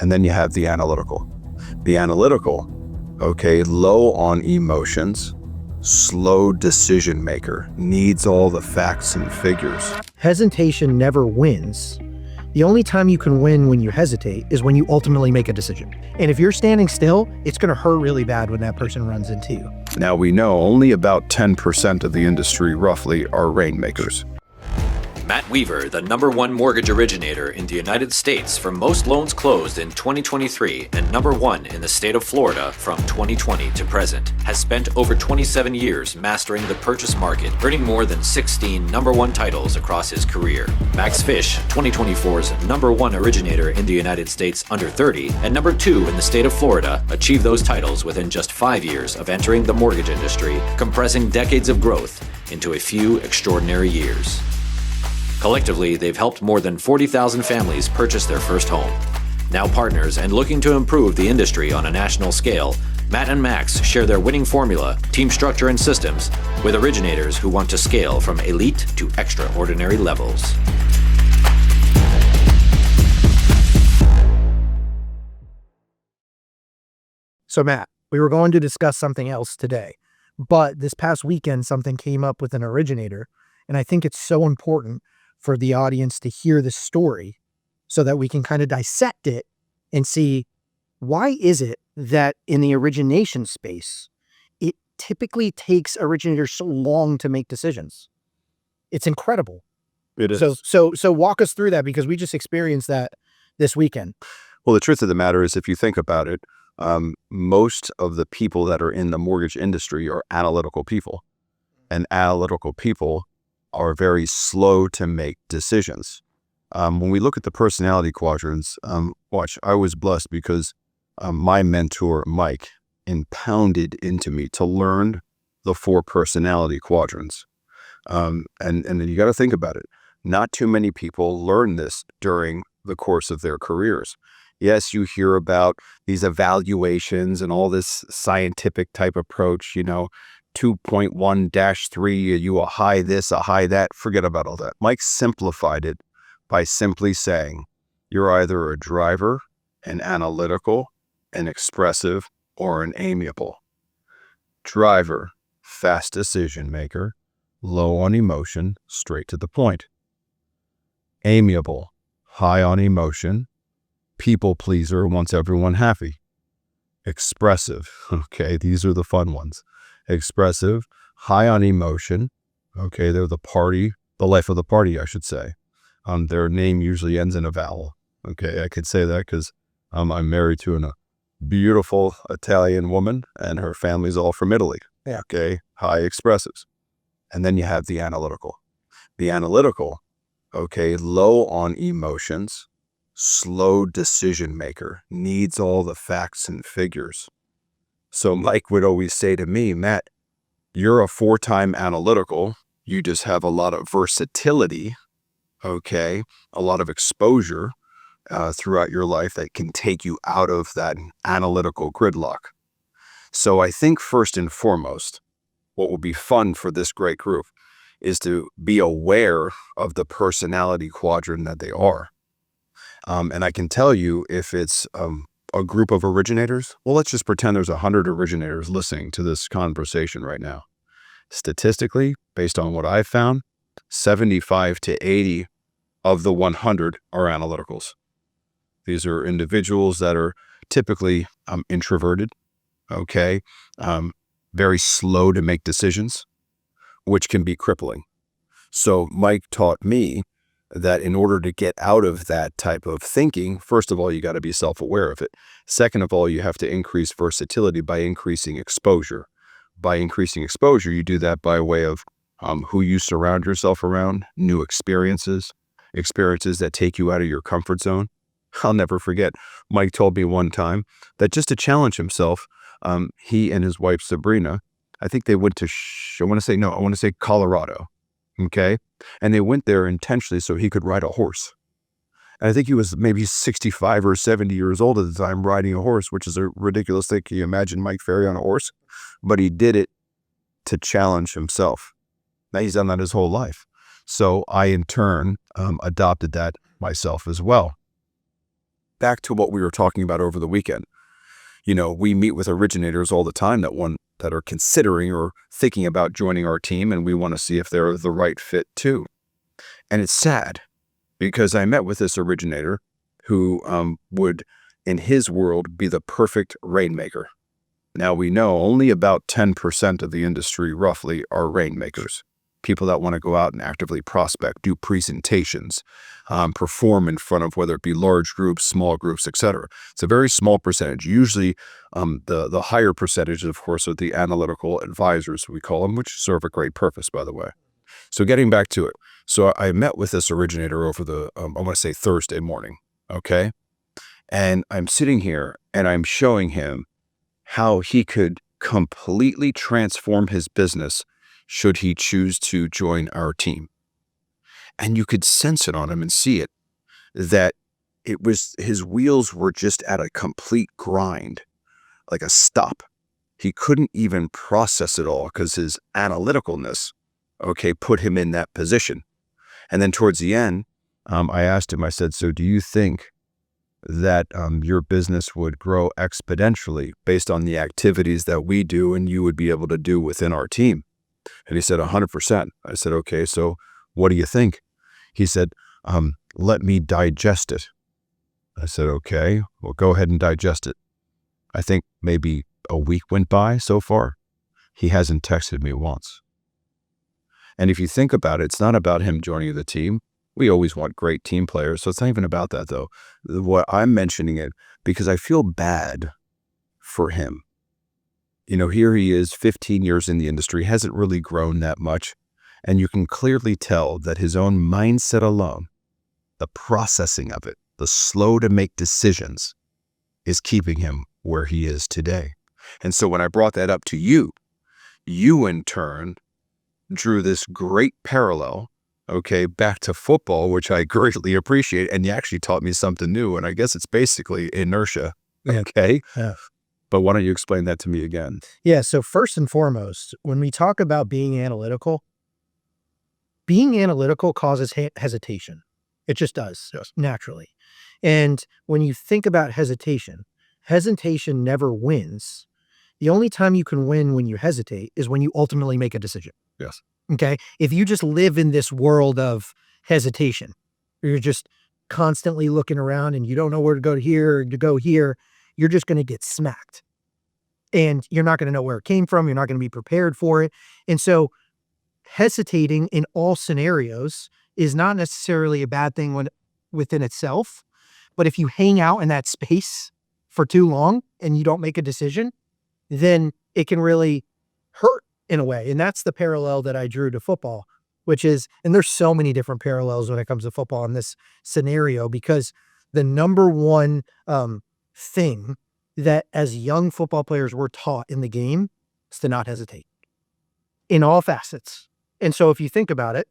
And then you have the analytical. The analytical, okay, low on emotions, slow decision maker, needs all the facts and figures. Hesitation never wins. The only time you can win when you hesitate is when you ultimately make a decision. And if you're standing still, it's going to hurt really bad when that person runs into you. Now we know only about 10% of the industry roughly are rainmakers. Matt Weaver, the #1 mortgage originator in the United States for most loans closed in 2023 and #1 in the state of Florida from 2020 to present, has spent over 27 years mastering the purchase market, earning more than 16 #1 titles across his career. Max Fisch, 2024's #1 originator in the United States under 30 and #2 in the state of Florida, achieved those titles within just 5 years of entering the mortgage industry, compressing decades of growth into a few extraordinary years. Collectively, they've helped more than 40,000 families purchase their first home. Now partners and looking to improve the industry on a national scale, Matt and Max share their winning formula, team structure, and systems with originators who want to scale from elite to extraordinary levels. So Matt, we were going to discuss something else today, but this past weekend something came up with an originator, and I think it's so important for the audience to hear the story so that we can kind of dissect it and see why is it that in the origination space, it typically takes originators so long to make decisions. It's incredible. It is. So walk us through that, because we just experienced that this weekend. Well, the truth of the matter is, if you think about it, most of the people that are in the mortgage industry are analytical people, and analytical people are very slow to make decisions. When we look at the personality quadrants, I was blessed because my mentor, Mike, impounded into me to learn the 4 personality quadrants. And then you got to think about it. Not too many people learn this during the course of their careers. Yes, you hear about these evaluations and all this scientific type approach, 2.1-3, you a high this, a high that. Forget about all that. Mike simplified it by simply saying, you're either a driver, an analytical, an expressive, or an amiable. Driver, fast decision maker, low on emotion, straight to the point. Amiable, high on emotion, people pleaser, wants everyone happy. Expressive, okay, these are the fun ones. Expressive, high on emotion, okay, they're the life of the party, I should say. Their name usually ends in a vowel, okay, I could say that because I'm married to a beautiful Italian woman and her family's all from Italy, okay, high expressives. And then you have the analytical. The analytical, okay, low on emotions, slow decision maker, needs all the facts and figures. So Mike would always say to me, Matt, you're a 4-time analytical. You just have a lot of versatility, okay, a lot of exposure throughout your life that can take you out of that analytical gridlock. So I think first and foremost, what will be fun for this great group is to be aware of the personality quadrant that they are. And I can tell you, if it's a group of originators, well, let's just pretend there's 100 originators listening to this conversation right now. Statistically, based on what I've found, 75 to 80 of the 100 are analyticals. These are individuals that are typically introverted, okay, very slow to make decisions, which can be crippling. So Mike taught me that in order to get out of that type of thinking, first of all, you got to be self-aware of it. Second of all, you have to increase versatility by increasing exposure. By increasing exposure, you do that by way of who you surround yourself around, new experiences that take you out of your comfort zone. I'll never forget, Mike told me one time that just to challenge himself, he and his wife, Sabrina, I think they went to, I want to say Colorado. Okay. And they went there intentionally so he could ride a horse. And I think he was maybe 65 or 70 years old at the time riding a horse, which is a ridiculous thing. Can you imagine Mike Ferry on a horse? But he did it to challenge himself. Now he's done that his whole life. So I, in turn, adopted that myself as well. back to what we were talking about over the weekend. We meet with originators all the time that are considering or thinking about joining our team, and we want to see if they're the right fit too. And it's sad because I met with this originator who would, in his world, be the perfect rainmaker. Now, we know only about 10% of the industry, roughly, are rainmakers. People that want to go out and actively prospect, do presentations, perform in front of whether it be large groups, small groups, etc. It's a very small percentage. Usually, the higher percentage, of course, are the analytical advisors, we call them, which serve a great purpose, by the way. So getting back to it. So I met with this originator over the, I want to say Thursday morning, okay? And I'm sitting here and I'm showing him how he could completely transform his business should he choose to join our team. And you could sense it on him and see it, that his wheels were just at a complete grind, like a stop. He couldn't even process it all because his analyticalness, put him in that position. And then towards the end, I asked him, I said, so do you think that your business would grow exponentially based on the activities that we do and you would be able to do within our team? And he said, 100%. I said, okay, so what do you think? He said, let me digest it. I said, okay, well, go ahead and digest it. I think maybe a week went by so far. He hasn't texted me once. And if you think about it, it's not about him joining the team. We always want great team players, so it's not even about that, though. What I'm mentioning it because I feel bad for him. Here he is, 15 years in the industry, hasn't really grown that much, and you can clearly tell that his own mindset alone, the processing of it, the slow to make decisions, is keeping him where he is today. And so when I brought that up to you, you in turn drew this great parallel, back to football, which I greatly appreciate. And you actually taught me something new. And I guess it's basically inertia. Okay. Yeah. But why don't you explain that to me again? Yeah. So first and foremost, when we talk about being analytical causes hesitation. It just does. Yes. Naturally. And when you think about hesitation never wins. The only time you can win when you hesitate is when you ultimately make a decision. Yes. Okay. If you just live in this world of hesitation, you're just constantly looking around and you don't know where to go here or to go here, you're just going to get smacked. And you're not going to know where it came from. You're not going to be prepared for it. And so hesitating in all scenarios is not necessarily a bad thing within itself. But if you hang out in that space for too long and you don't make a decision, then it can really hurt in a way. And that's the parallel that I drew to football, which is, and there's so many different parallels when it comes to football in this scenario, because the number one thing that as young football players we're taught in the game is to not hesitate in all facets. And so if you think about it,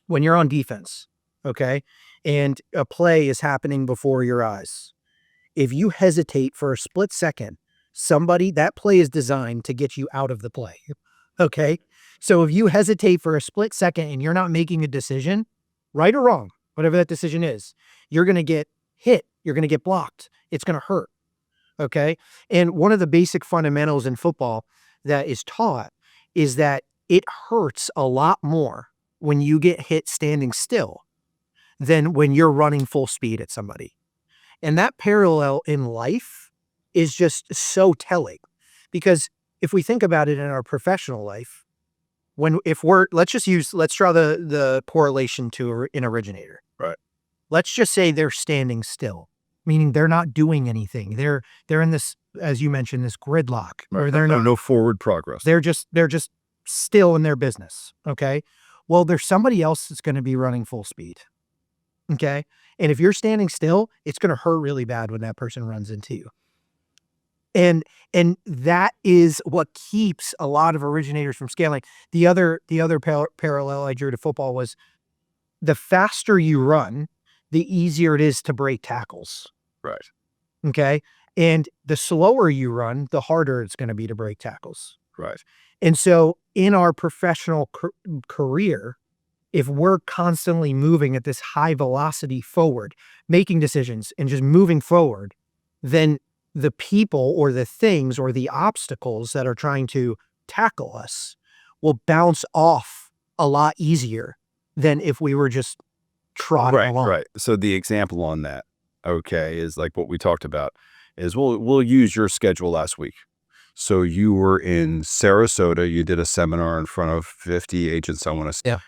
when you're on defense, and a play is happening before your eyes, if you hesitate for a split second, that play is designed to get you out of the play. Okay. So if you hesitate for a split second and you're not making a decision, right or wrong, whatever that decision is, you're going to get hit. You're going to get blocked. It's going to hurt. Okay. And one of the basic fundamentals in football that is taught is that it hurts a lot more when you get hit standing still than when you're running full speed at somebody. And that parallel in life is just so telling, because if we think about it in our professional life, let's draw the correlation to an originator. Right. Let's just say they're standing still, meaning they're not doing anything. They're in this, as you mentioned, this gridlock, or they're no forward progress. They're just still in their business. Okay. Well, there's somebody else that's going to be running full speed. Okay. And if you're standing still, it's going to hurt really bad when that person runs into you. And that is what keeps a lot of originators from scaling. The other parallel I drew to football was the faster you run, the easier it is to break tackles. Right. Okay. And the slower you run, the harder it's going to be to break tackles. Right. And so in our professional career, if we're constantly moving at this high velocity forward, making decisions and just moving forward, then the people or the things or the obstacles that are trying to tackle us will bounce off a lot easier than if we were just trotting along. Right. So the example on that, okay, is like what we talked about is we'll use your schedule last week. So you were in Sarasota, you did a seminar in front of 50 agents, I want to say. Yeah.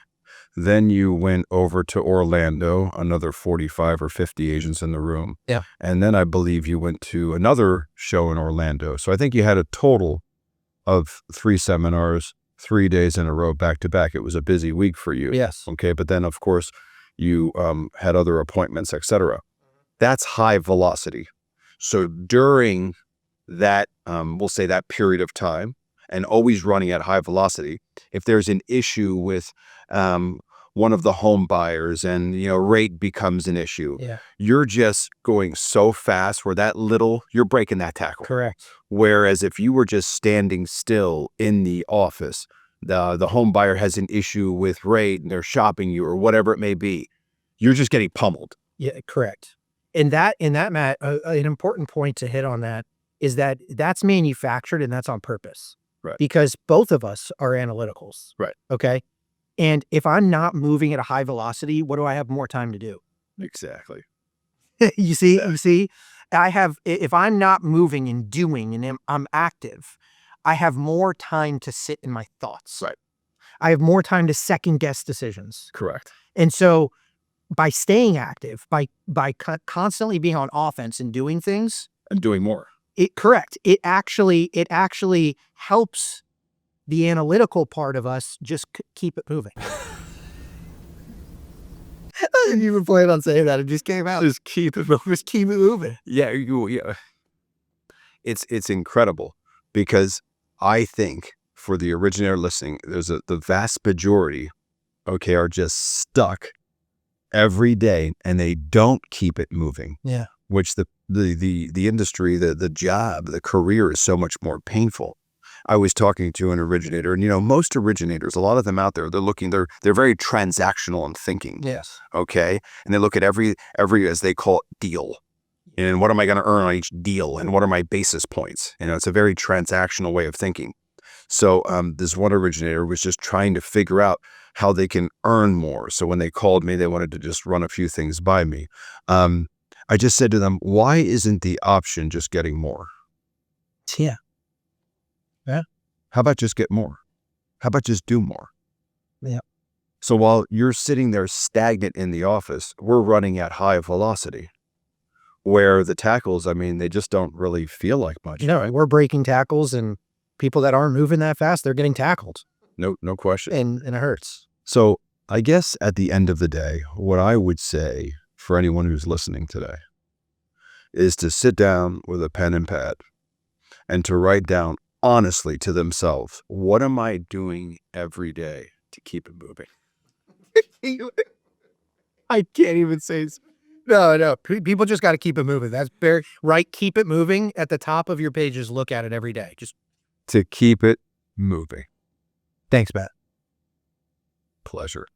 Then you went over to Orlando, another 45 or 50 agents in the room. Yeah. And then I believe you went to another show in Orlando. So I think you had a total of 3 seminars, 3 days in a row, back to back. It was a busy week for you. Yes. Okay. But then, of course, you had other appointments, etc. That's high velocity. So during that, we'll say that period of time, and always running at high velocity, if there's an issue with one of the home buyers and, rate becomes an issue, you're just going so fast where you're breaking that tackle. Correct. Whereas if you were just standing still in the office, the home buyer has an issue with rate and they're shopping you or whatever it may be, you're just getting pummeled. Yeah, correct. And that, Matt, an important point to hit on that is that that's manufactured and that's on purpose. Right. Because both of us are analyticals. Right. Okay. And if I'm not moving at a high velocity, what do I have more time to do? Exactly. You see, if I'm not moving and doing and I'm active, I have more time to sit in my thoughts. Right. I have more time to second guess decisions. Correct. And so by staying active, by constantly being on offense and doing things And doing more. It actually helps the analytical part of us just keep it moving. I didn't even plan on saying that. It just came out. Just keep it moving. Yeah. It's incredible because I think for the originator listening, the vast majority, okay, are just stuck every day and they don't keep it moving. Yeah. Which the industry, the job, the career is so much more painful. I was talking to an originator and, most originators, a lot of them out there, they're very transactional in thinking. Yes. Okay. And they look at every, as they call it, deal. And what am I going to earn on each deal? And what are my basis points? It's a very transactional way of thinking. So this one originator was just trying to figure out how they can earn more. So when they called me, they wanted to just run a few things by me. I just said to them, why isn't the option just getting more? Yeah. Yeah. How about just get more? How about just do more? Yeah. So while you're sitting there stagnant in the office, we're running at high velocity where the tackles, they just don't really feel like much. No, we're breaking tackles and people that aren't moving that fast, they're getting tackled. No question. And it hurts. So I guess at the end of the day, what I would say for anyone who's listening today is to sit down with a pen and pad and to write down honestly to themselves, what am I doing every day to keep it moving? I can't even say this. No. People just got to keep it moving. That's very right. Keep it moving at the top of your pages. Look at it every day. Just to keep it moving. Thanks, Matt. Pleasure.